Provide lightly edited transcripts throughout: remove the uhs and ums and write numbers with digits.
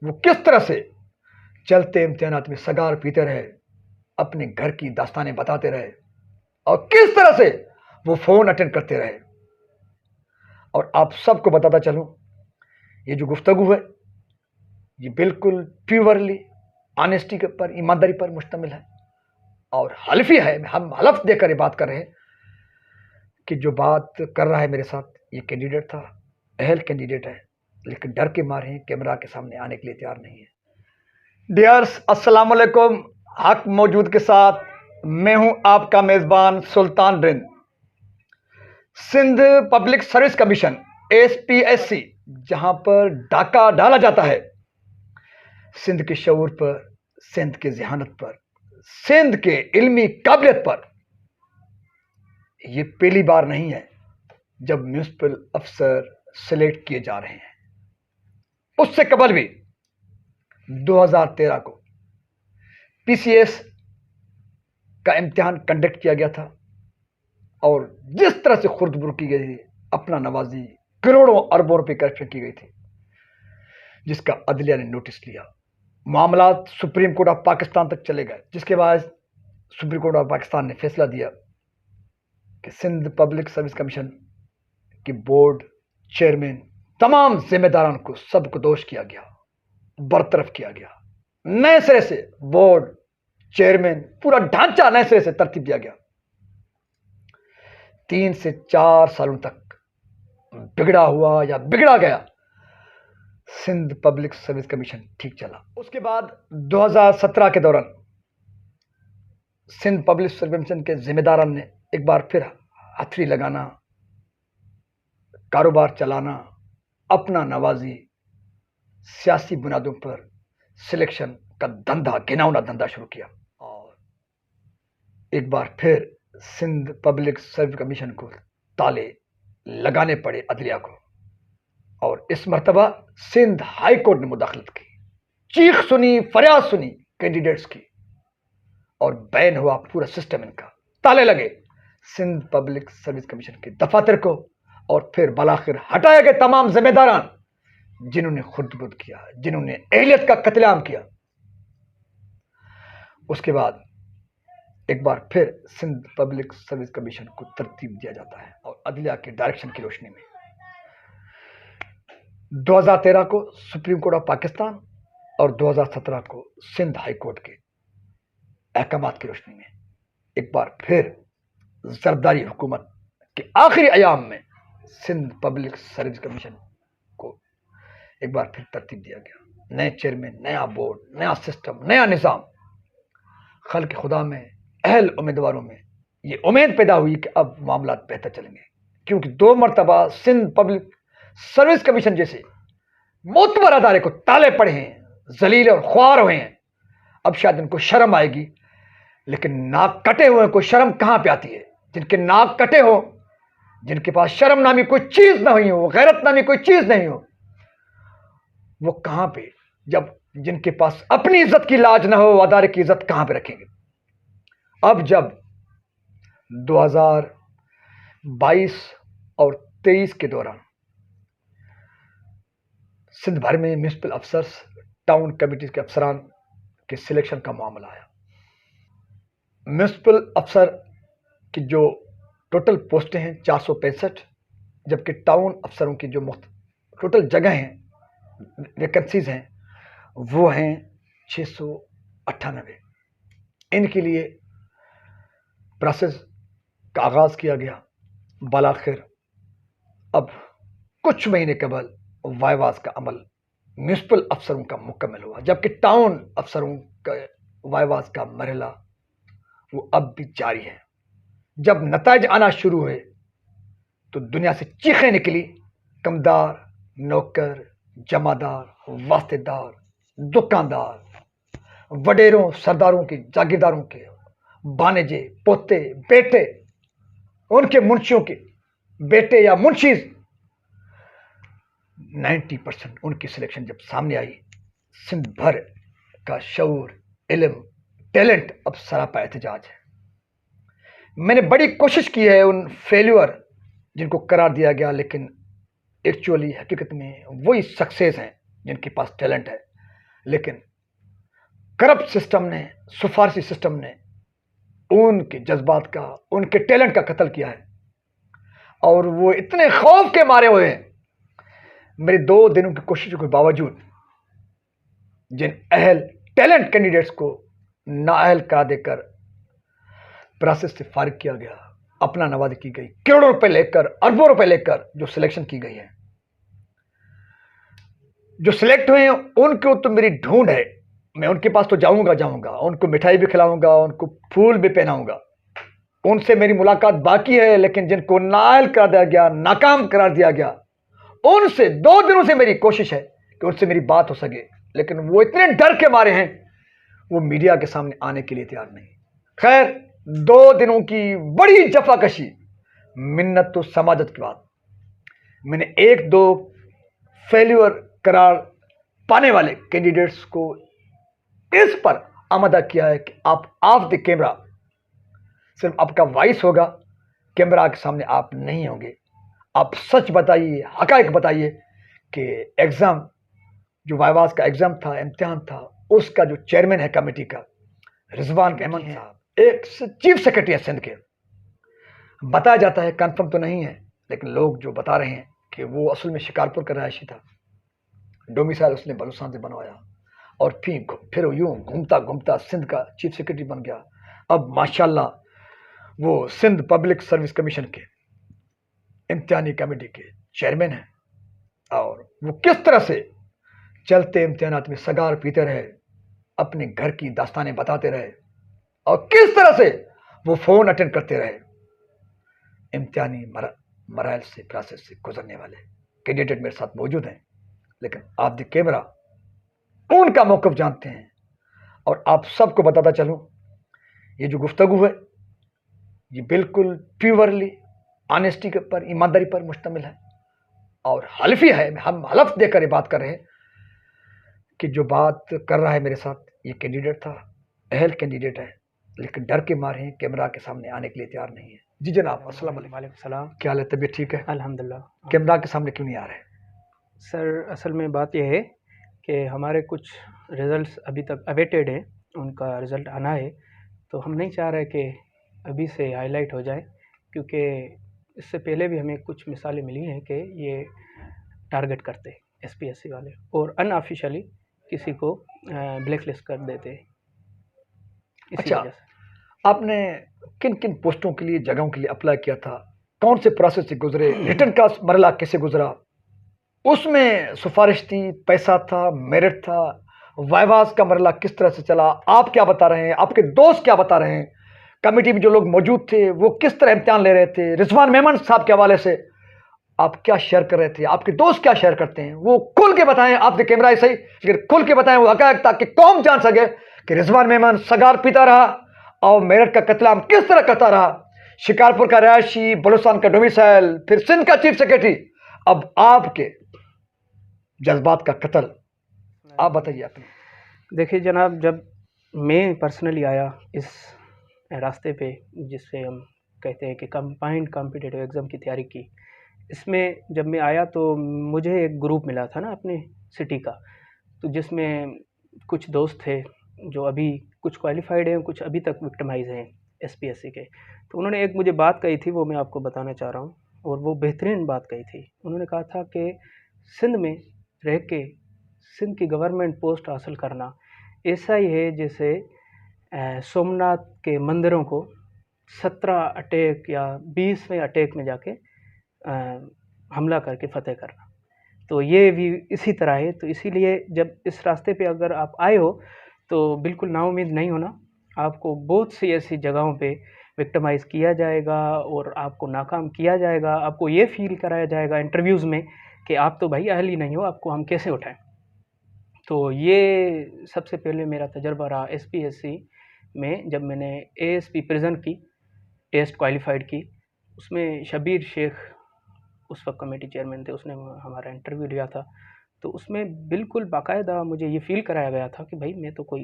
वो किस तरह से चलते इम्तिहानात में सगार पीते रहे, अपने घर की दास्तानें बताते रहे और किस तरह से वो फोन अटेंड करते रहे। और आप सबको बताता चलूं, ये जो गुफ्तगू है ये बिल्कुल प्योरली ऑनेस्टी के पर, ईमानदारी पर मुश्तमिल है और हल्फी है। हम हलफ देकर ये बात कर रहे हैं कि जो बात कर रहा है मेरे साथ ये कैंडिडेट था, अहल कैंडिडेट है, लेकिन डर के मारे कैमरा के सामने आने के लिए तैयार नहीं है। डियर्स, अस्सलाम वालेकुम। हक मौजूद के साथ मैं हूं आपका मेजबान Sultan Rind. Sindh public service commission SPSC, जहां पर डाका डाला जाता है सिंध के शऊर पर, सिंध के जहानत पर, सिंध के इल्मी काबिलियत पर, यह पहली बार नहीं है जब म्यूनिसिपल अफसर सिलेक्ट किए जा रहे हैं। उससे कबल भी 2013 को PCS का इम्तिहान कंडक्ट किया गया था और जिस तरह से खुर्द-बुर्द की गई थी, अपना नवाजी, करोड़ों अरबों रुपए करप्शन की गई थी, जिसका अदलिया ने नोटिस लिया। मामलात सुप्रीम कोर्ट ऑफ पाकिस्तान तक चले गए, जिसके बाद सुप्रीम कोर्ट ऑफ पाकिस्तान ने फैसला दिया कि सिंध पब्लिक सर्विस कमीशन की बोर्ड चेयरमैन, तमाम जिम्मेदारान को सबको दोष किया गया, बरतरफ किया गया। नए सिरे से बोर्ड चेयरमैन, पूरा ढांचा नए सिरे से तरतीब दिया गया। 3 से 4 सालों तक बिगड़ा हुआ या बिगड़ा गया सिंध पब्लिक सर्विस कमीशन ठीक चला। उसके बाद 2017 के दौरान सिंध पब्लिक सर्विस कमीशन के जिम्मेदारान ने एक बार फिर हथेली लगाना, कारोबार चलाना, अपना नवाजी, सियासी बुनियादों पर सिलेक्शन का धंधा, घिनौना धंधा शुरू किया और एक बार फिर सिंध पब्लिक सर्विस कमीशन को ताले लगाने पड़े अदलिया को। और इस मर्तबा सिंध हाई कोर्ट ने मुदाखलत की, चीख सुनी, फरियाद सुनी कैंडिडेट्स की और बैन हुआ पूरा सिस्टम इनका। ताले लगे सिंध पब्लिक सर्विस कमीशन के दफातर को और फिर बलाखिर हटाए गए तमाम जिम्मेदारान जिन्होंने खुर्द-बुर्द किया, जिन्होंने अहलियत का कत्लेआम किया। उसके बाद एक बार फिर सिंध पब्लिक सर्विस कमीशन को तरतीब दिया जाता है और अदलिया के डायरेक्शन की रोशनी में 2013 को सुप्रीम कोर्ट ऑफ पाकिस्तान और 2017 को सिंध हाई कोर्ट के अहकामात की रोशनी में एक बार फिर जरदारी हुकूमत के आखिरी अयाम में सिंध पब्लिक सर्विस कमीशन को एक बार फिर तरतीब दिया गया। नए चेयरमैन, नया बोर्ड, नया सिस्टम, नया निज़ाम। खल्क़ खुदा में, अहल उम्मीदवारों में ये उम्मीद पैदा हुई कि अब मामला बेहतर चलेंगे, क्योंकि 2 मरतबा सिंध पब्लिक सर्विस कमीशन जैसे मोतबर अदारे को ताले पड़े हैं, जलील और ख्वार हुए हैं। अब शायद इनको शर्म आएगी, लेकिन नाक कटे हुए को शर्म कहां पे आती है? जिनके नाक कटे हो, जिनके पास शर्म नामी कोई चीज ना हुई हो, गैरत नामी कोई चीज नहीं हो, वो कहां पे, जब जिनके पास अपनी इज्जत की लाज ना हो, अदारे की इज्जत कहां पे रखेंगे? अब जब 2022 और 23 के दौरान सिंध भर में म्यूनिसिपल अफसर्स, टाउन कमेटी के अफसरान के सिलेक्शन का मामला आया। म्यूनिसिपल अफसर की जो टोटल पोस्टें हैं 465, जबकि टाउन अफसरों की जो टोटल जगह हैं, वैकेंसीज हैं, वो हैं 698। इनके लिए प्रोसेस का आगाज किया गया। बालाखिर अब कुछ महीने कबल वाइवास का अमल म्यूनिसिपल अफसरों का मुकम्मल हुआ, जबकि टाउन अफसरों का वाइवास का मरहला वो अब भी जारी है। जब नताइज आना शुरू हुए तो दुनिया से चीखें निकली। कमदार, नौकर, जमादार, वास्तेदार, दुकानदार, वडेरों, सरदारों के, जागीरदारों के, बानेजे, पोते, बेटे, उनके मुंशियों के बेटे या मुंशी, 90% उनकी सिलेक्शन जब सामने आई, सिंध भर का शऊर, इल्म, टैलेंट अब सरापा एहतजाज है। मैंने बड़ी कोशिश की है उन फेल्यूअर जिनको करार दिया गया, लेकिन एक्चुअली हकीकत में वही सक्सेस हैं जिनके पास टैलेंट है, लेकिन करप्ट सिस्टम ने, सिफारशी सिस्टम ने उनके जज्बात का, उनके टैलेंट का कत्ल किया है। और वो इतने खौफ के मारे हुए हैं, मेरी 2 दिनों की कोशिशों के बावजूद जिन अहल टैलेंट कैंडिडेट्स को नाअहल करा देकर प्रोसेस से फारिग किया गया, अपना नवाजी की गई, करोड़ों रुपए लेकर, अरबों रुपए लेकर जो सिलेक्शन की गई है, जो सिलेक्ट हुए हैं उनको तो मेरी ढूंढ है। मैं उनके पास तो जाऊंगा, उनको मिठाई भी खिलाऊंगा, उनको फूल भी पहनाऊंगा, उनसे मेरी मुलाकात बाकी है। लेकिन जिनको नाअहल करा दिया गया, नाकाम करार दिया गया, उनसे 2 दिनों से मेरी कोशिश है कि उनसे मेरी बात हो सके, लेकिन वो इतने डर के मारे हैं, वो मीडिया के सामने आने के लिए तैयार नहीं। खैर, 2 दिनों की बड़ी जफाकशी, मिन्नत तो समाजत के बाद मैंने 1-2 फेल्यूर करार पाने वाले कैंडिडेट्स को इस पर आमादा किया है कि आप ऑफ द कैमरा, सिर्फ आपका वॉइस होगा, कैमरा के सामने आप नहीं होंगे। आप सच बताइए, हकायक बताइए कि एग्जाम, जो वाइवास का एग्जाम था, इम्तिहान था, उसका जो चेयरमैन है कमेटी का, रिजवान अहमद साहब, एक चीफ सेक्रेटरी है सिंध के, बताया जाता है, कंफर्म तो नहीं है, लेकिन लोग जो बता रहे हैं कि वो असल में शिकारपुर का रहायशी था, डोमिसाइल उसने बलूचिस्तान से बनवाया और फिर यूं घूमता घूमता सिंध का चीफ सेक्रेटरी बन गया। अब माशाल्लाह वो सिंध पब्लिक सर्विस कमीशन के इम्तिहानी कमेटी के चेयरमैन हैं। और वो किस तरह से चलते इम्तिहानात में सगार पीते रहे, अपने घर की दास्तानें बताते रहे, और किस तरह से वो फोन अटेंड करते रहे। इम्तिहानी मराइल से, प्रोसेस से गुजरने वाले कैंडिडेट मेरे साथ मौजूद हैं, लेकिन आप द कैमरा उनका मौक़िफ़ जानते हैं। और आप सबको बताता चलूं, ये जो गुफ्तगू है ये बिल्कुल प्योरली ऑनेस्टी के पर, ईमानदारी पर मुश्तमिल है और हल्फी है। हम हलफ देकर ये बात कर रहे हैं कि जो बात कर रहा है मेरे साथ, ये कैंडिडेट था, अहल कैंडिडेट है, लेकिन डर के मारे हैं, कैमरा के सामने आने के लिए तैयार नहीं है। जी जनाब, अस्सलाम वालेकुम। सलाम। क्या हाल है, तबीयत ठीक है? अल्हम्दुलिल्लाह। कैमरा के सामने क्यों नहीं आ रहे? सर, असल में बात यह है कि हमारे कुछ रिज़ल्ट्स अभी तक अवेटेड हैं, उनका रिज़ल्ट आना है, तो हम नहीं चाह रहे कि अभी से हाईलाइट हो जाए, क्योंकि इससे पहले भी हमें कुछ मिसालें मिली हैं कि ये टारगेट करते हैं एसपीएससी वाले, और अनऑफिशियली किसी को ब्लैक लिस्ट कर देते हैं। अच्छा, आपने किन किन पोस्टों के लिए, जगहों के लिए अप्लाई किया था? कौन से प्रोसेस से गुजरे? रिटर्न का मरला कैसे गुजरा? उसमें सिफारिश थी, पैसा था, मेरिट था, वाइवास का मरला किस तरह से चला? आप क्या बता रहे हैं, आपके दोस्त क्या बता रहे हैं, कमेटी में जो लोग मौजूद थे वो किस तरह इम्तिहान ले रहे थे? रिजवान मेमन साहब के हवाले से आप क्या शेयर कर रहे थे? आपके दोस्त क्या शेयर करते हैं? वो खुल के बताएं। आप द कैमरा सही, लेकिन खुल के बताएं वो हकायक, ताकि कौम जान सके कि रिजवान मेमन सगार पीता रहा और मेरठ का कत्लेआम किस तरह करता रहा। शिकारपुर का रहायशी, बलूचिस्तान का डोमिसाइल, फिर सिंध का चीफ सेक्रेटरी, अब आपके जज्बात का कत्ल, आप बताइए। अपने देखिए जनाब, जब मैं पर्सनली आया इस रास्ते पे, जिससे हम कहते हैं कि कंबाइंड कॉम्पिटिटिव एग्ज़ाम की तैयारी की, इसमें जब मैं आया तो मुझे एक ग्रुप मिला था ना अपने सिटी का, तो जिसमें कुछ दोस्त थे जो अभी कुछ क्वालिफाइड हैं, कुछ अभी तक विक्टिमाइज हैं एसपीएससी के। तो उन्होंने एक मुझे बात कही थी, वो मैं आपको बताना चाह रहा हूँ, और वो बेहतरीन बात कही थी। उन्होंने कहा था कि सिंध में रह के सिंध की गवर्नमेंट पोस्ट हासिल करना ऐसा ही है जैसे सोमनाथ के मंदिरों को 17 अटैक या 20वें अटैक में जाके हमला करके फतेह करना। तो ये भी इसी तरह है। तो इसीलिए जब इस रास्ते पे अगर आप आए हो तो बिल्कुल नाउम्मीद नहीं होना। आपको बहुत सी ऐसी जगहों पे विक्टिमाइज़ किया जाएगा और आपको नाकाम किया जाएगा। आपको ये फील कराया जाएगा इंटरव्यूज़ में कि आप तो भाई अहल ही नहीं हो, आपको हम कैसे उठाएं। तो ये सबसे पहले मेरा तजर्बा रहा एसपीएससी में, जब मैंने एएसपी प्रिजन की टेस्ट क्वालिफाइड की। उसमें शबीर शेख उस वक्त कमेटी चेयरमैन थे, उसने हमारा इंटरव्यू लिया था। तो उसमें बिल्कुल बाकायदा मुझे ये फ़ील कराया गया था कि भाई मैं तो कोई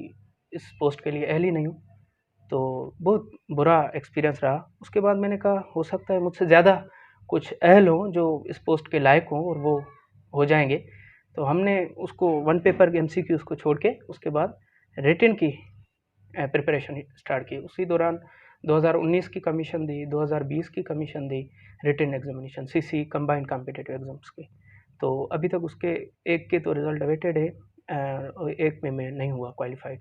इस पोस्ट के लिए अहल ही नहीं हूँ। तो बहुत बुरा एक्सपीरियंस रहा। उसके बाद मैंने कहा हो सकता है मुझसे ज़्यादा कुछ अहल हों जो इस पोस्ट के लायक हों और वो हो जाएंगे। तो हमने उसको वन पेपर के MCQs को छोड़ के उसके बाद रिटन की प्रिपरेशन स्टार्ट की। उसी दौरान 2019 की कमीशन दी, 2020 की कमीशन दी, written examination CC combined competitive exams की। तो अभी तक उसके एक के तो रिज़ल्ट अवेटेड है और एक में मैं नहीं हुआ क्वालिफाइड।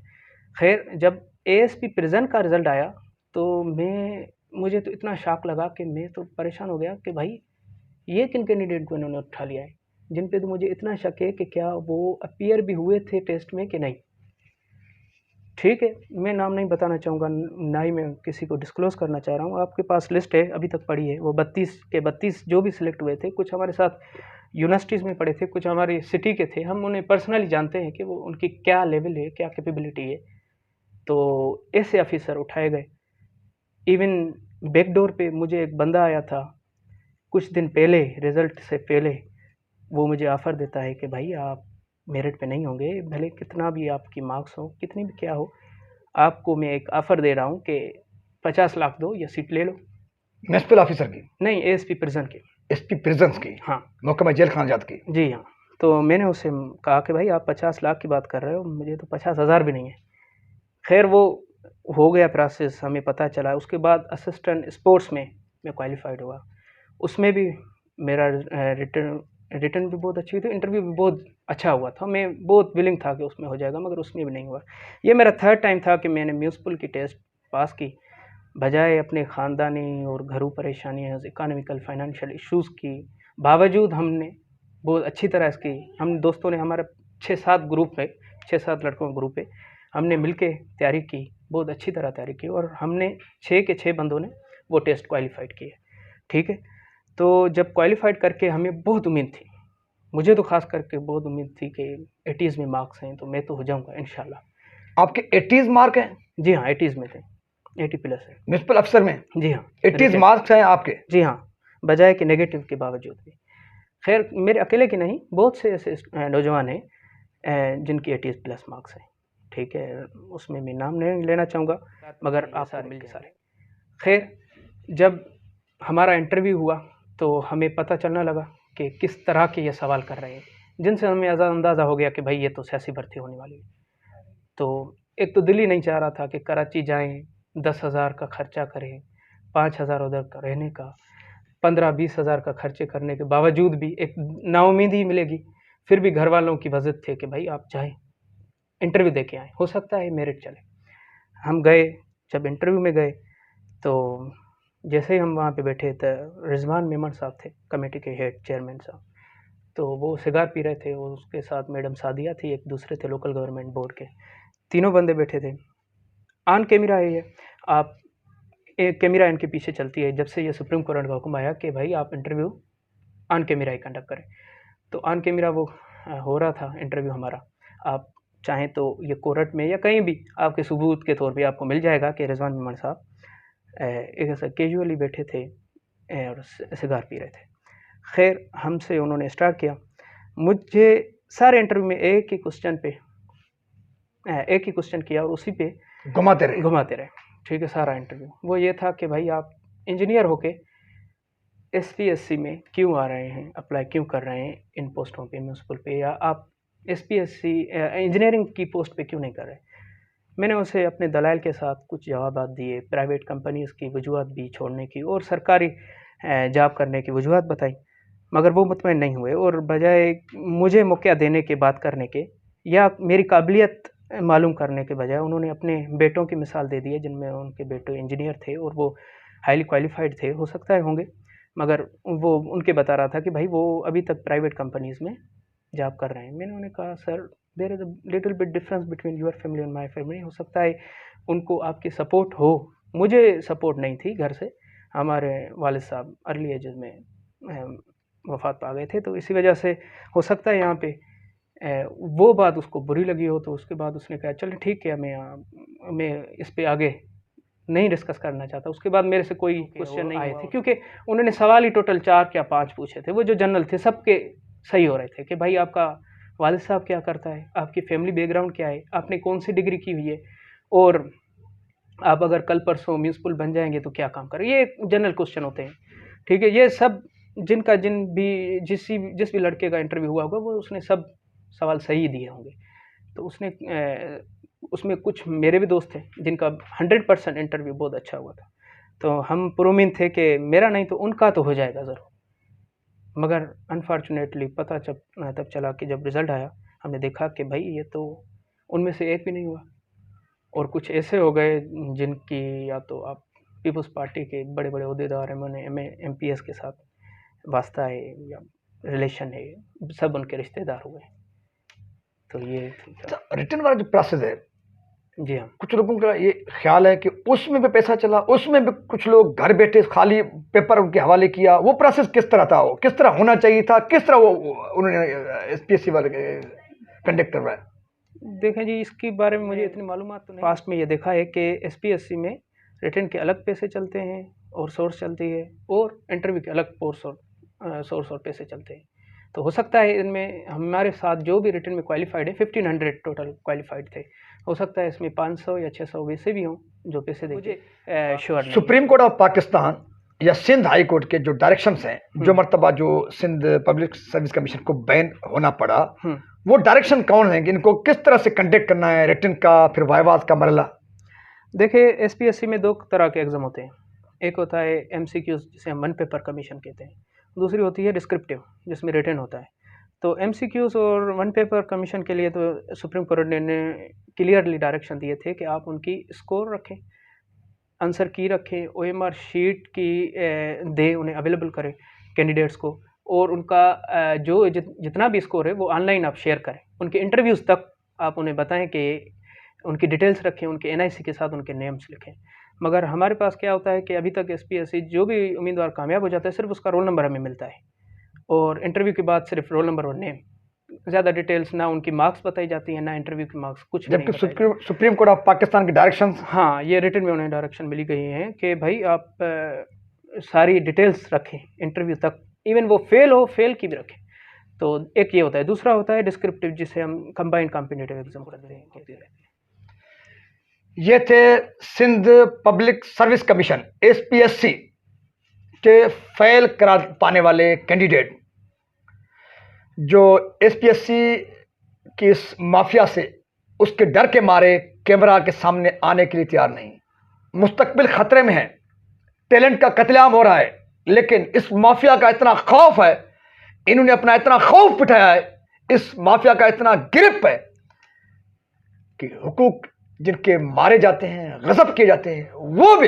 खैर, जब ASP प्रिजन का रिज़ल्ट आया तो मुझे तो इतना शॉक लगा कि मैं तो परेशान हो गया कि भाई ये किन कैंडिडेट को इन्होंने उठा लिया है, जिन पे तो मुझे इतना शक है कि क्या वो अपीयर भी हुए थे टेस्ट में कि नहीं। ठीक है, मैं नाम नहीं बताना चाहूँगा, ना ही मैं किसी को डिस्क्लोज़ करना चाह रहा हूँ। आपके पास लिस्ट है, अभी तक पड़ी है। वो 32 के 32 जो भी सिलेक्ट हुए थे, कुछ हमारे साथ यूनिवर्सिटीज़ में पढ़े थे, कुछ हमारी सिटी के थे। हम उन्हें पर्सनली जानते हैं कि वो उनकी क्या लेवल है, क्या कैपेबिलिटी है। तो ऐसे ऑफिसर उठाए गए। इवन बैकडोर पे मुझे एक बंदा आया था कुछ दिन पहले, रिज़ल्ट से पहले, वो मुझे ऑफ़र देता है कि भाई आप मेरिट पे नहीं होंगे, भले कितना भी आपकी मार्क्स हो, कितनी भी क्या हो, आपको मैं एक ऑफ़र दे रहा हूँ कि 50 लाख दो या सीट ले लो। म्युनिसिपल ऑफिसर की? नहीं, ASP प्रिजन की। SP प्रिजन्स की? हाँ महकमा जेल खानाजात की? जी हाँ। तो मैंने उससे कहा कि भाई आप 50 लाख की बात कर रहे हो, मुझे तो 50,000 भी नहीं है। खैर, वो हो गया प्रोसेस, हमें पता चला। उसके बाद असिस्टेंट स्पोर्ट्स में मैं क्वालिफाइड हुआ। उसमें भी मेरा रिटर्न भी बहुत अच्छी थी, इंटरव्यू भी बहुत अच्छा हुआ था। मैं बहुत विलिंग था कि उसमें हो जाएगा, मगर उसमें भी नहीं हुआ। ये मेरा थर्ड टाइम था कि मैंने म्यूनिसिपल की टेस्ट पास की, बजाय अपने ख़ानदानी और घरू परेशानियाँ, इकोनॉमिकल फाइनेंशियल इश्यूज़ की बावजूद हमने बहुत अच्छी तरह इसकी, हम दोस्तों ने, हमारा 6-7 ग्रुप है, 6-7 लड़कों का ग्रुप है, हमने मिलके तैयारी की, बहुत अच्छी तरह तैयारी की और हमने 6 के 6 बंदों ने वो टेस्ट क्वालिफाइड किए। ठीक है, तो जब क्वालिफाइड करके हमें बहुत उम्मीद थी, मुझे तो ख़ास करके बहुत उम्मीद थी कि 80s में मार्क्स हैं तो मैं तो हो जाऊँगा इंशाल्लाह। आपके 80s मार्क हैं? जी हाँ, 80s में थे, 80 प्लस है। म्युनिसिपल अफसर में जी हाँ, 80s मार्क्स हैं आपके? जी हाँ, बजाय कि नेगेटिव के बावजूद भी। खैर, मेरे अकेले के नहीं, बहुत से ऐसे नौजवान हैं जिनकी 80 प्लस मार्क्स हैं। ठीक है, उसमें मैं नाम नहीं लेना चाहूँगा, मगर आपको मिल सारे। खैर, जब हमारा इंटरव्यू हुआ तो हमें पता चलने लगा कि किस तरह के ये सवाल कर रहे हैं, जिनसे हमें अंदाज़ा हो गया कि भाई ये तो सियासी भर्ती होने वाली है। तो एक तो दिल ही नहीं चाह रहा था कि कराची जाएँ, 10,000 का खर्चा करें, 5,000 उधर का रहने का, 15-20 हज़ार का खर्चे करने के बावजूद भी एक नाउम्मीदी मिलेगी। फिर भी घर वालों की वज़िद थे कि भाई आप जाएँ, इंटरव्यू दे के आएँ, हो सकता है मेरिट चले। हम गए, जब इंटरव्यू में गए तो जैसे ही हम वहाँ पे बैठे तो रिजवान मेमन साहब थे, कमेटी के हेड चेयरमैन साहब, तो वो सिगार पी रहे थे और उसके साथ मैडम सादिया थी, एक दूसरे थे लोकल गवर्नमेंट बोर्ड के, तीनों बंदे बैठे थे। ऑन कैमरा है ये, आप एक कैमरा इनके पीछे चलती है, जब से ये सुप्रीम कोर्ट का हुक्म आया कि भाई आप interview on camera he conduct करें। तो ऑन कैमरा वो हो रहा था इंटरव्यू हमारा। आप चाहें तो ये कोर्ट में या कहीं भी आपके सबूत के तौर पे आपको मिल जाएगा कि रिजवान मेमन साहब एक ऐसा कैजुअली बैठे थे और सिगार पी रहे थे। खैर, हमसे उन्होंने स्टार्ट किया। मुझे सारे इंटरव्यू में एक ही क्वेश्चन किया और उसी पे घुमाते रहे। ठीक है, सारा इंटरव्यू वो ये था कि भाई आप इंजीनियर होके SPSC में क्यों आ रहे हैं, अप्लाई क्यों कर रहे हैं इन पोस्टों पे म्यूनसिपल पे, या आप SPSC इंजीनियरिंग की पोस्ट पे क्यों नहीं कर रहे। मैंने उसे अपने दलाइल के साथ कुछ जवाब दिए, प्राइवेट कंपनीज़ की वजूहत भी छोड़ने की और सरकारी जॉब करने की वजूहत बताई, मगर वो मुतमईन नहीं हुए और बजाय मुझे मौका देने के, बात करने के या मेरी काबिलियत मालूम करने के बजाय उन्होंने अपने बेटों की मिसाल दे दी है, जिनमें उनके बेटे इंजीनियर थे और वो हाईली क्वालिफाइड थे, हो सकता है होंगे, मगर वो उनके बता रहा था कि भाई वो अभी तक प्राइवेट कंपनीज़ में जॉब कर रहे हैं। मैंने उन्हें कहा sir there is a little bit difference between your family and my family, हो सकता है उनको आपकी सपोर्ट हो, मुझे सपोर्ट नहीं थी घर से, हमारे वालिद साहब अर्ली एजेस में वफ़ात पा गए थे, तो इसी वजह से हो सकता है यहाँ पे वो बात उसको बुरी लगी हो, तो उसके बाद उसने कहा चलो ठीक है, मैं इस पे आगे नहीं डिस्कस करना चाहता। उसके बाद मेरे से कोई क्वेश्चन नहीं आए थे, क्योंकि उन्होंने सवाल ही टोटल 4 या 5 पूछे थे, वो जो जनरल थे सबके सही हो रहे थे कि भाई आपका वालिद साहब क्या करता है, आपकी फैमिली बैकग्राउंड क्या है, आपने कौन सी डिग्री की हुई है, और आप अगर कल परसों म्यूनसिपल बन जाएंगे तो क्या काम करें। ये जनरल क्वेश्चन होते हैं। ठीक है, ये सब जिस भी लड़के का इंटरव्यू हुआ होगा वो उसने सब सवाल सही दिए होंगे। तो उसने उसमें कुछ मेरे भी दोस्त थे जिनका 100% इंटरव्यू बहुत अच्छा हुआ था। तो हम पुरुमीन थे कि मेरा नहीं तो उनका तो हो जाएगा ज़रूर। मगर अनफॉर्चुनेटली पता तब चला कि जब रिज़ल्ट आया, हमने देखा कि भाई ये तो उनमें से एक भी नहीं हुआ, और कुछ ऐसे हो गए जिनकी या तो आप पीपल्स पार्टी के बड़े बड़े अहदेदार हैं, MPs के साथ वास्ता है या रिलेशन है, सब उनके रिश्तेदार हुए। तो ये था। रिटर्न वाला जो प्रोसेस है, जी हाँ। कुछ लोगों का ये ख्याल है कि उसमें भी पैसा चला, उसमें भी कुछ लोग घर बैठे खाली पेपर उनके हवाले किया। वो प्रोसेस किस तरह था, वो किस तरह होना चाहिए था, किस तरह वो उन्होंने SPSC वाले कंडक्ट करवाया? देखें जी, इसके बारे में मुझे इतनी मालूमात तो नहीं। पास्ट में ये देखा है कि SPSC में रिटर्न के अलग पैसे चलते हैं और सोर्स चलती है, और इंटरव्यू के अलग सोर्स और पैसे चलते हैं। तो हो सकता है इनमें हमारे साथ जो भी रिटर्न में क्वालिफाइड है, 1500 टोटल क्वालिफाइड थे, हो सकता है इसमें 500 या 600 वैसे भी हों जो पैसे देंगे, श्योर नहीं। सुप्रीम कोर्ट ऑफ पाकिस्तान या सिंध हाई कोर्ट के जो डायरेक्शंस हैं, जो मर्तबा जो सिंध पब्लिक सर्विस कमीशन को बैन होना पड़ा, वो डायरेक्शन कौन है कि इनको किस तरह से कंडक्ट करना है, रिटर्न का फिर वाइवास का मरला? देखिए, SPSC में 2 तरह के एग्ज़ाम होते हैं। एक होता है MCQs, जिसे हम वन पेपर कमीशन कहते हैं। दूसरी होती है डिस्क्रिप्टिव, जिसमें रिटन होता है। तो MCQs और वन पेपर कमीशन के लिए तो सुप्रीम कोर्ट ने क्लियरली डायरेक्शन दिए थे कि आप उनकी स्कोर रखें, आंसर की रखें, OMR शीट की दें, उन्हें अवेलेबल करें कैंडिडेट्स को, और उनका जो जितना भी स्कोर है वो ऑनलाइन आप शेयर करें। उनके इंटरव्यूज़ तक आप उन्हें बताएं कि उनकी डिटेल्स रखें, उनके NIC के साथ उनके नेम्स लिखें। मगर हमारे पास क्या होता है कि अभी तक SPSC जो भी उम्मीदवार कामयाब हो जाता है, सिर्फ उसका रोल नंबर हमें मिलता है, और इंटरव्यू के बाद सिर्फ रोल नंबर और नेम, ज़्यादा डिटेल्स ना उनकी मार्क्स बताई जाती हैं, ना इंटरव्यू के मार्क्स, कुछ भी नहीं जबकि बताए जाते। सुप्रीम कोर्ट ऑफ पाकिस्तान की डायरेक्शन, हाँ, ये रिटन में उन्हें डायरेक्शन मिली गई हैं कि भाई आप सारी डिटेल्स रखें इंटरव्यू तक, इवन वो फेल की भी रखें। तो एक ये होता है। दूसरा होता है डिस्क्रिप्टिव, जिसे हम कंबाइंड कॉम्पिटिटिव एग्जाम कहते हैं। ये थे Sindh public service commission SPSC के फेल करा पाने वाले कैंडिडेट, जो SPSC की इस माफिया से, उसके डर के मारे कैमरा के सामने आने के लिए तैयार नहीं। मुस्तकबिल खतरे में है, टैलेंट का कत्लेआम हो रहा है, लेकिन इस माफिया का इतना खौफ है, इन्होंने अपना इतना खौफ बिठाया है, इस माफिया का इतना गिरफ्त है कि हुकूक जिनके मारे जाते हैं, गजब किए जाते हैं, वो भी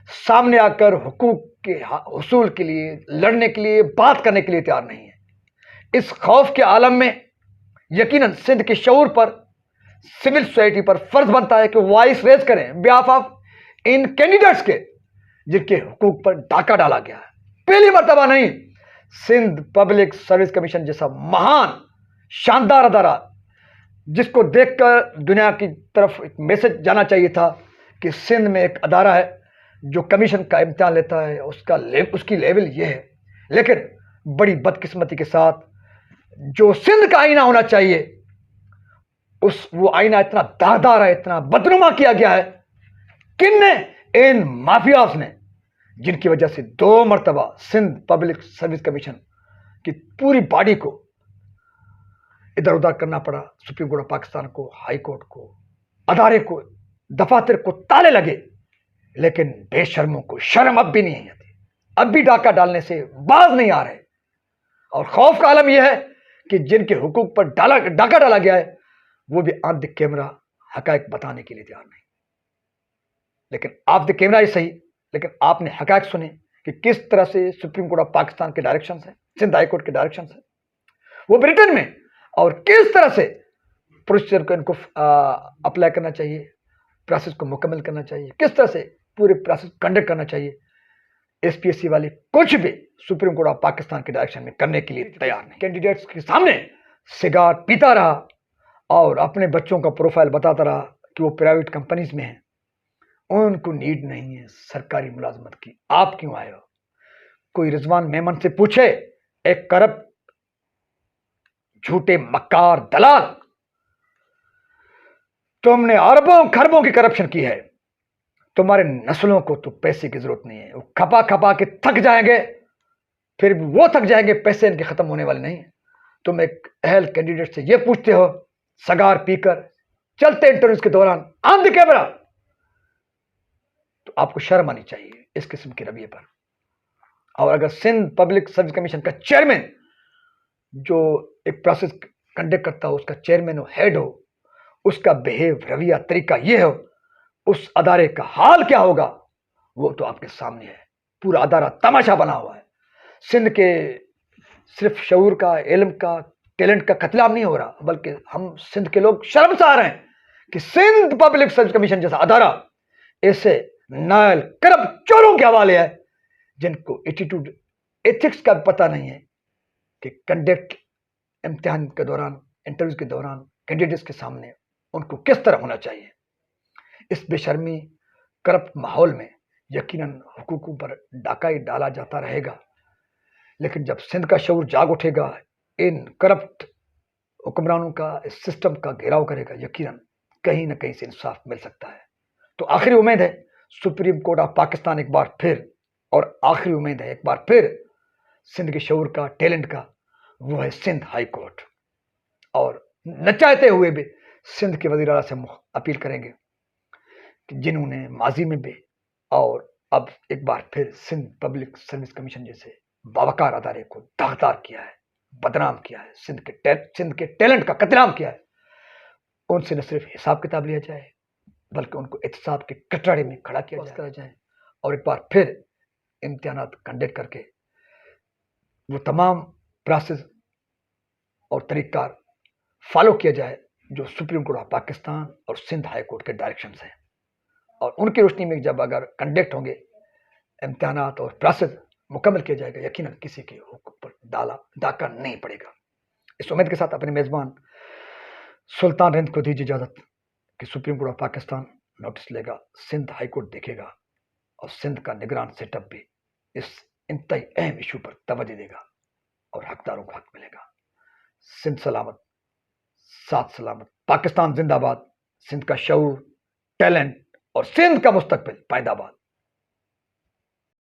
सामने आकर हुकूक के हुसूल के लिए, लड़ने के लिए, बात करने के लिए तैयार नहीं है। इस खौफ के आलम में यकीनन सिंध के शऊर पर, सिविल सोसाइटी पर फर्ज बनता है कि वॉइस रेज करें बिहाफ ऑफ इन कैंडिडेट्स के जिनके हुकूक पर डाका डाला गया है। पहली मर्तबा नहीं, सिंध पब्लिक सर्विस कमीशन जैसा महान शानदार अदारा, जिसको देखकर दुनिया की तरफ एक मैसेज जाना चाहिए था कि सिंध में एक अदारा है जो कमीशन का इम्तिहान लेता है, उसकी लेवल ये है। लेकिन बड़ी बदकिस्मती के साथ जो सिंध का आईना होना चाहिए, वो आईना इतना दागदार है, इतना बदनुमा किया गया है, किनने? इन माफियाज ने, जिनकी वजह से 2 मरतबा सिंध पब्लिक सर्विस कमीशन की पूरी बॉडी को इधर उधर करना पड़ा। सुप्रीम कोर्ट ऑफ पाकिस्तान को, हाई कोर्ट को, अदारे को, दफातर को ताले लगे, लेकिन बेशर्मों को शर्म अब भी नहीं आती, अब भी डाका डालने से बाज नहीं आ रहे। और खौफ का आलम यह है कि जिनके हुकूक पर डाका डाला गया है, वो भी ऑन द कैमरा हकायक बताने के लिए तैयार नहीं। लेकिन ऑफ द कैमरा ही सही, लेकिन आपने हकायक सुने कि किस तरह से सुप्रीम कोर्ट ऑफ पाकिस्तान के डायरेक्शन है, सिंध हाई कोर्ट के डायरेक्शन है, वो ब्रिटेन में, और किस तरह से प्रोसीजर को इनको अप्लाई करना चाहिए, प्रोसेस को मुकम्मल करना चाहिए, किस तरह से पूरे प्रोसेस कंडक्ट करना चाहिए। SPSC वाले कुछ भी सुप्रीम कोर्ट ऑफ पाकिस्तान के डायरेक्शन में करने के लिए तैयार नहीं। कैंडिडेट्स के सामने सिगार पीता रहा और अपने बच्चों का प्रोफाइल बताता रहा कि वो प्राइवेट कंपनीज में हैं, उनको नीड नहीं है सरकारी मुलाजमत की, आप क्यों आए हो? कोई रिजवान मेमन से पूछे, एक करप्ट झूठे मक्कार दलाल, तुमने अरबों खरबों की करप्शन की है, तुम्हारे नस्लों को तो पैसे की जरूरत नहीं है, वो खपा खपा के थक जाएंगे, फिर वो थक जाएंगे, पैसे इनके खत्म होने वाले नहीं। तुम एक अहल कैंडिडेट से ये पूछते हो सगार पीकर चलते इंटरव्यूज के दौरान ऑन द कैमरा, तो आपको शर्म आनी चाहिए इस किस्म के रवैये पर। और अगर सिंध पब्लिक सर्विस कमीशन का चेयरमैन जो एक प्रोसेस कंडक्ट करता हो, उसका चेयरमैन हो, हेड हो, उसका बिहेव रवैया तरीका ये हो, उस अदारे का हाल क्या होगा वो तो आपके सामने है। पूरा अदारा तमाशा बना हुआ है। सिंध के सिर्फ शऊर का, इल्म का, टैलेंट का कत्लेआम नहीं हो रहा, बल्कि हम सिंध के लोग शर्मसार हैं कि सिंध पब्लिक सर्विस कमीशन जैसा अदारा ऐसे नायल करप्ट चोरों के हवाले है जिनको एटीट्यूड एथिक्स का पता नहीं है कि कंडक्ट इम्तिहान के दौरान, इंटरव्यूज के दौरान कैंडिडेट्स के सामने उनको किस तरह होना चाहिए। इस बेशर्मी करप्ट माहौल में यकीनन हुकूकों पर डाका ही डाला जाता रहेगा, लेकिन जब सिंध का शऊर जाग उठेगा, इन करप्ट हुक्मरानों का, इस सिस्टम का घेराव करेगा, यकीनन कहीं ना कहीं से इंसाफ मिल सकता है। तो आखिरी उम्मीद है सुप्रीम कोर्ट ऑफ पाकिस्तान एक बार फिर, और आखिरी उम्मीद है एक बार फिर सिंध के शऊर का, टैलेंट का, वो है सिंध हाई कोर्ट। और न चाहते हुए भी सिंध के वज़ीर आला से अपील करेंगे कि जिन्होंने माजी में भी और अब एक बार फिर सिंध पब्लिक सर्विस कमीशन जैसे बावकार अदारे को दागदार किया है, बदनाम किया है, सिंध के टैलेंट का कत्लेआम किया है, उनसे न सिर्फ हिसाब किताब लिया जाए बल्कि उनको एहतसाब के कटड़े में खड़ा किया जाए और एक बार फिर इम्तिहानात कंडक्ट करके वो तमाम प्रोसेस और तरीक़ाकार फॉलो किया जाए जो सुप्रीम कोर्ट ऑफ पाकिस्तान और सिंध हाई कोर्ट के डायरेक्शन हैं। और उनकी रोशनी में जब अगर कंडक्ट होंगे इम्तिहानात और प्रोसेस मुकम्मल किया जाएगा, यकीनन किसी के हुकूक पर डाका नहीं पड़ेगा। इस उम्मीद के साथ अपने मेज़बान सुल्तान रिंद को दीजिए इजाज़त कि supreme court of Pakistan notice लेगा, सिंध हाई कोर्ट देखेगा और सिंध का निगरान सेटअप भी इस इंतहाई अहम इशू पर तवज्जो देगा और हकदारों को हक मिलेगा। सिंध सलामत, साथ सलामत, पाकिस्तान जिंदाबाद, सिंध का शऊर, टैलेंट और सिंध का मुस्तकबिल पायदाबाद।